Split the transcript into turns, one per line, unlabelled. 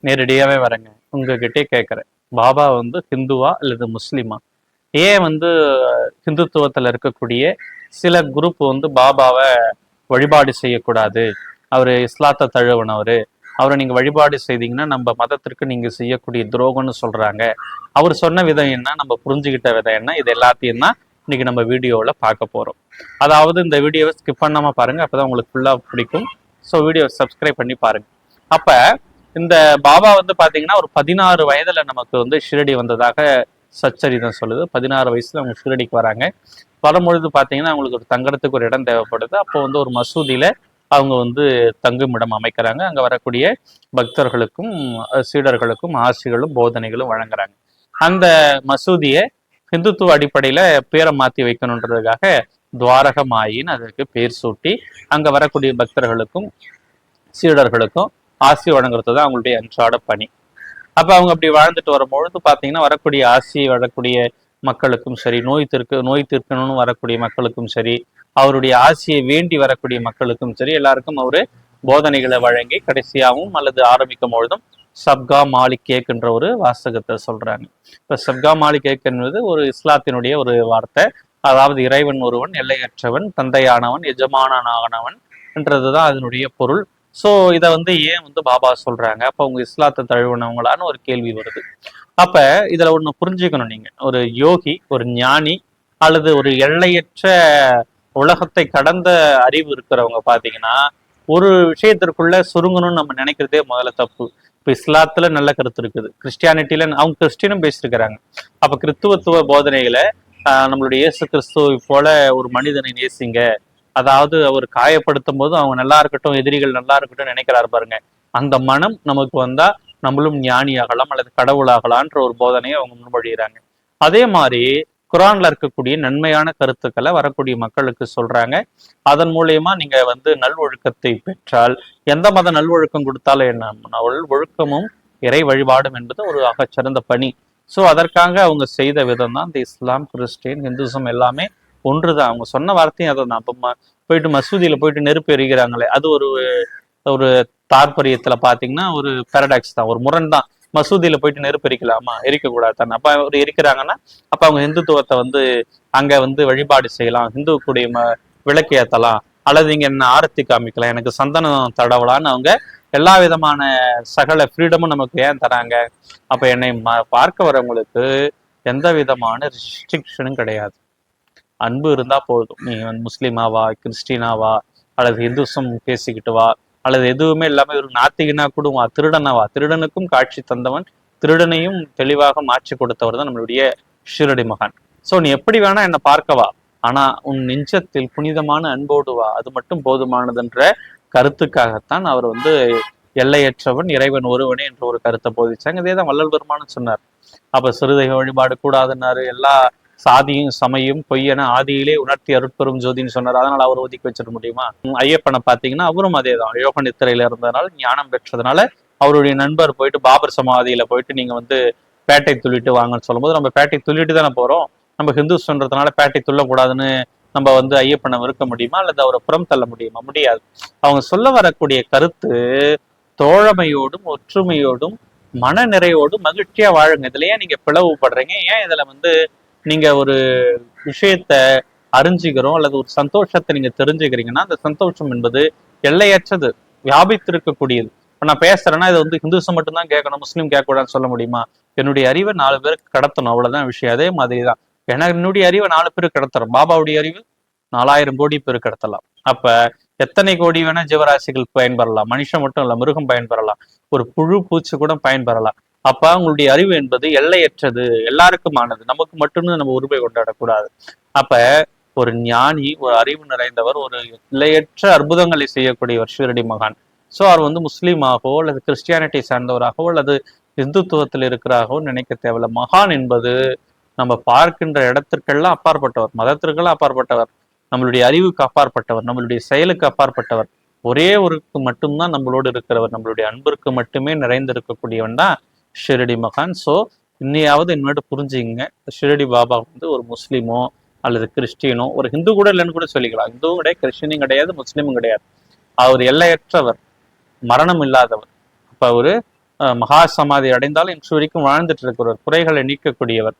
நேரடியாவே வரேங்க, உங்ககிட்டே கேட்குறேன். பாபா வந்து ஹிந்துவா அல்லது முஸ்லிமா? ஏன் வந்து ஹிந்துத்துவத்தில் இருக்கக்கூடிய சில குரூப் வந்து பாபாவை வழிபாடு செய்யக்கூடாது, அவர் இஸ்லாத்தை தழுவினவர், அவரை நீங்கள் வழிபாடு செய்தீங்கன்னா நம்ம மதத்திற்கு நீங்கள் செய்யக்கூடிய துரோகம்னு சொல்கிறாங்க. அவர் சொன்ன விதம் என்ன, நம்ம புரிஞ்சுக்கிட்ட விதம் என்ன, இது எல்லாத்தையும் தான் இன்னைக்கு நம்ம வீடியோவில் பார்க்க போகிறோம். அதாவது இந்த வீடியோவை ஸ்கிப் பண்ணாமல் பாருங்கள், அப்போ தான் உங்களுக்கு ஃபுல்லாக பிடிக்கும். ஸோ வீடியோவை சப்ஸ்கிரைப் பண்ணி பாருங்கள். அப்போ இந்த பாபா வந்து பார்த்தீங்கன்னா ஒரு 16 வயதில் நமக்கு வந்து ஷிரடி வந்ததாக சச்சரிதம் சொல்லுது. 16 வயசுல அவங்க ஷிரடிக்கு வராங்க. வரும்பொழுது பார்த்தீங்கன்னா அவங்களுக்கு ஒரு தங்குறதுக்கு ஒரு இடம் தேவைப்படுது. அப்போ வந்து ஒரு மசூதியில அவங்க வந்து தங்குமிடம் அமைக்கிறாங்க. அங்கே வரக்கூடிய பக்தர்களுக்கும் சீடர்களுக்கும் ஆசிகளும் போதனைகளும் வழங்குறாங்க. அந்த மசூதியை ஹிந்துத்துவ அடிப்படையில பேரை மாற்றி வைக்கணுன்றதுக்காக துவாரகமாயின்னு அதுக்கு பேர் சூட்டி அங்கே வரக்கூடிய பக்தர்களுக்கும் சீடர்களுக்கும் ஆசி வழங்குறது தான் அவங்களுடைய அன்றாட பணி. அப்போ அவங்க அப்படி வாழ்ந்துட்டு வரும்பொழுது பார்த்தீங்கன்னா வரக்கூடிய ஆசி வரக்கூடிய மக்களுக்கும் சரி, நோய் தீர்க்கணும்னு வரக்கூடிய மக்களுக்கும் சரி, அவருடைய ஆசியை வேண்டி வரக்கூடிய மக்களுக்கும் சரி, எல்லாருக்கும் அவரு போதனைகளை வழங்கி கடைசியாகவும் அல்லது ஆரம்பிக்கும் பொழுதும் சப்கா மாலிக் கேக் என்ற ஒரு வாசகத்தை சொல்றாங்க. இப்ப சப்கா மாலிக் கேக் என்பது ஒரு இஸ்லாத்தினுடைய ஒரு வார்த்தை. அதாவது இறைவன் ஒருவன், எல்லையற்றவன், தந்தையானவன், எஜமானனானவன் என்றதுதான் அதனுடைய பொருள். ஸோ இதை வந்து ஏன் வந்து பாபா சொல்றாங்க, அப்போ அவங்க இஸ்லாத்தை தழுவினவங்களான்னு ஒரு கேள்வி வருது. அப்ப இதுல ஒண்ணு புரிஞ்சுக்கணும், நீங்க ஒரு யோகி, ஒரு ஞானி அல்லது ஒரு எல்லையற்ற உலகத்தை கடந்த அறிவு இருக்கிறவங்க பாத்தீங்கன்னா ஒரு விஷயத்திற்குள்ள சுருங்கணும்னு நம்ம நினைக்கிறதே முதல்ல தப்பு. இப்ப இஸ்லாத்துல நல்ல கருத்து இருக்குது, கிறிஸ்டியானிட்டியில அவங்க கிறிஸ்டினும் பேசியிருக்கிறாங்க. அப்ப கிறிஸ்துவத்துவ போதனைகளை நம்மளுடைய இயேசு கிறிஸ்துவை போல ஒரு மனிதனை நேசிங்க, அதாவது அவர் காயப்படுத்தும் போது அவங்க நல்லா இருக்கட்டும், எதிரிகள் நல்லா இருக்கட்டும் நினைக்கிறாரு பாருங்க, அந்த மனம் நமக்கு வந்தா நம்மளும் ஞானியாகலாம் அல்லது கடவுளாகலான்ற ஒரு போதனையை அவங்க முன்மொழிகிறாங்க. அதே மாதிரி குரான்ல இருக்கக்கூடிய நன்மையான கருத்துக்களை வரக்கூடிய மக்களுக்கு சொல்றாங்க. அதன் மூலியமா நீங்க வந்து நல்வொழுக்கத்தை பெற்றால், எந்த மத நல்வொழுக்கம் கொடுத்தாலும் என்ன, ஒழுக்கமும் இறை வழிபாடும் என்பது ஒரு ஆகச்சிறந்த பணி. ஸோ அதற்காக அவங்க செய்த விதம் தான் இந்த இஸ்லாம், கிறிஸ்டின், ஹிந்துசம் எல்லாமே ஒன்றுதான். அவங்க சொன்ன வார்த்தையும் அதை தான். இப்போ போயிட்டு மசூதியில போயிட்டு நெருப்பு எரிக்கிறாங்களே, அது ஒரு ஒரு தாற்பயத்துல பாத்தீங்கன்னா ஒரு பேரடாக்ஸ் தான், ஒரு முரண் தான். மசூதியில போயிட்டு நெருப்பு எரிக்கலாமா, எரிக்க கூடாது தானே. அப்ப அவர் எரிக்கிறாங்கன்னா அப்ப அவங்க இந்துத்துவத்தை வந்து அங்க வந்து வழிபாடு செய்யலாம், இந்துக்குடைய விளக்கு ஏத்தலாம், அல்லது இங்க என்ன ஆரத்தி காமிக்கலாம், எனக்கு சந்தனம் தடவலான்னு அவங்க எல்லா விதமான சகல ஃப்ரீடமும் நமக்கு ஏன் தராங்க? அப்ப என்னை பார்க்க வரவங்களுக்கு எந்த விதமான ரெஸ்ட்ரிக்ஷனும் கிடையாது. அன்பு இருந்தா போதும். நீ வந்து முஸ்லீமாவா, கிறிஸ்டினாவா, அல்லது ஹிந்துசம் பேசிக்கிட்டு வா, அல்லது எதுவுமே இல்லாம ஒரு நாத்திகனா கூட வா, திருடனவா, திருடனுக்கும் காட்சி தந்தவன், திருடனையும் தெளிவாக மாற்றி கொடுத்தவர் தான் நம்மளுடைய ஷிரடி மகான். ஸோ நீ எப்படி வேணா என்னை பார்க்கவா, ஆனா உன் நெஞ்சத்தில் புனிதமான அன்போடு வா, அது மட்டும் போதுமானதுன்ற கருத்துக்காகத்தான் அவர் வந்து எல்லையற்றவன், இறைவன் ஒருவனே என்ற ஒரு கருத்தை போதிச்சாங்க. இதே தான் வள்ளல் பெருமான்னு சொன்னார். அப்ப சிறுதெய்வ வழிபாடு கூடாதுன்னாரு. எல்லா சாதியும் சமயம் பொய்யென ஆதியிலே உணர்த்தி அருட்பெரும் ஜோதின்னு சொன்னார். அதனால அவர் ஒதுக்கி வச்சிட முடியுமா? ஐயப்பனை பார்த்தீங்கன்னா அவரும் அதே தான், யோக நித்திரையில இருந்ததுனால, ஞானம் பெற்றதுனால அவருடைய நண்பர் போயிட்டு பாபர் சமாதியில போயிட்டு நீங்க வந்து பேட்டை துள்ளிட்டு வாங்கன்னு சொல்லும்போது நம்ம பேட்டை துள்ளிட்டு தானே போறோம். நம்ம ஹிந்துஸ்ன்றதுனால பேட்டை துள்ளக்கூடாதுன்னு நம்ம வந்து ஐயப்பனை வெறுக்க முடியுமா, அல்லது அவரை புறம் தள்ள முடியுமா? முடியாது. அவங்க சொல்ல வரக்கூடிய கருத்து தோழமையோடும் ஒற்றுமையோடும் மன நிறைவோடும் மகிழ்ச்சியா வாழுங்க. இதுல ஏன் நீங்க பிளவுபடுறீங்க? ஏன் இதுல வந்து நீங்க ஒரு விஷயத்த அறிஞ்சுக்கிறோம் அல்லது ஒரு சந்தோஷத்தை நீங்க தெரிஞ்சுக்கிறீங்கன்னா, அந்த சந்தோஷம் என்பது எல்லையற்றது, வியாபித்திருக்கக்கூடியது. இப்ப நான் பேசுறேன்னா இதை வந்து ஹிந்துசம் மட்டும்தான் கேட்கணும், முஸ்லீம் கேட்கக்கூடாதுன்னு சொல்ல முடியுமா? என்னுடைய அறிவை 4 பேருக்கு கடத்தணும், அவ்வளவுதான் விஷயம். அதே மாதிரிதான் என்னுடைய அறிவை 4 பேருக்கு கடத்துறோம். பாபாவுடைய அறிவு 4000 கோடி பேருக்கு கடத்தலாம். அப்ப எத்தனை கோடி வேணா ஜீவராசிகள் பயன்பெறலாம், மனுஷன் மட்டும் இல்ல, மிருகம் பயன்பெறலாம், ஒரு புழு பூச்சி கூட பயன்பெறலாம். அப்ப உங்களுடைய அறிவு என்பது எல்லையற்றது, எல்லாருக்குமானது, நமக்கு மட்டும்னு நம்ம உரிமை கொண்டாடக்கூடாது. அப்ப ஒரு ஞானி, ஒரு அறிவு நிறைந்தவர், ஒரு எல்லையற்ற அற்புதங்களை செய்யக்கூடியவர் ஷிரடி மகான். ஸோ அவர் வந்து முஸ்லீமாகவோ அல்லது கிறிஸ்டியானிட்டி சார்ந்தவராகவோ அல்லது இந்துத்துவத்தில் இருக்கிறாகவோ நினைக்க தேவையில்ல. மகான் என்பது நம்ம பார்க்கின்ற இடத்திற்கெல்லாம் அப்பாற்பட்டவர், மதத்திற்கெல்லாம் அப்பாற்பட்டவர், நம்மளுடைய அறிவுக்கு அப்பாற்பட்டவர், நம்மளுடைய செயலுக்கு அப்பாற்பட்டவர், ஒரே ஒருக்கு மட்டும்தான் நம்மளோடு இருக்கிறவர், நம்மளுடைய அன்பிற்கு மட்டுமே நிறைந்திருக்கக்கூடியவன் தான் ஷிரடி மகான். ஸோ இன்னையாவது என்னோட புரிஞ்சுங்க, ஷிரடி பாபா வந்து ஒரு முஸ்லீமோ அல்லது கிறிஸ்டியனோ, ஒரு ஹிந்து கூட இல்லைன்னு கூட சொல்லிக்கலாம், ஹிந்துவும் கிடையாது, கிறிஸ்டியனும் கிடையாது, முஸ்லீமும் கிடையாது. அவர் எல்லையற்றவர், மரணம் இல்லாதவர். அப்ப அவரு மகா சமாதி அடைந்தாலும் இன்று வரைக்கும் வாழ்ந்துட்டு இருக்கிறவர், குறைகளை நீக்கக்கூடியவர்.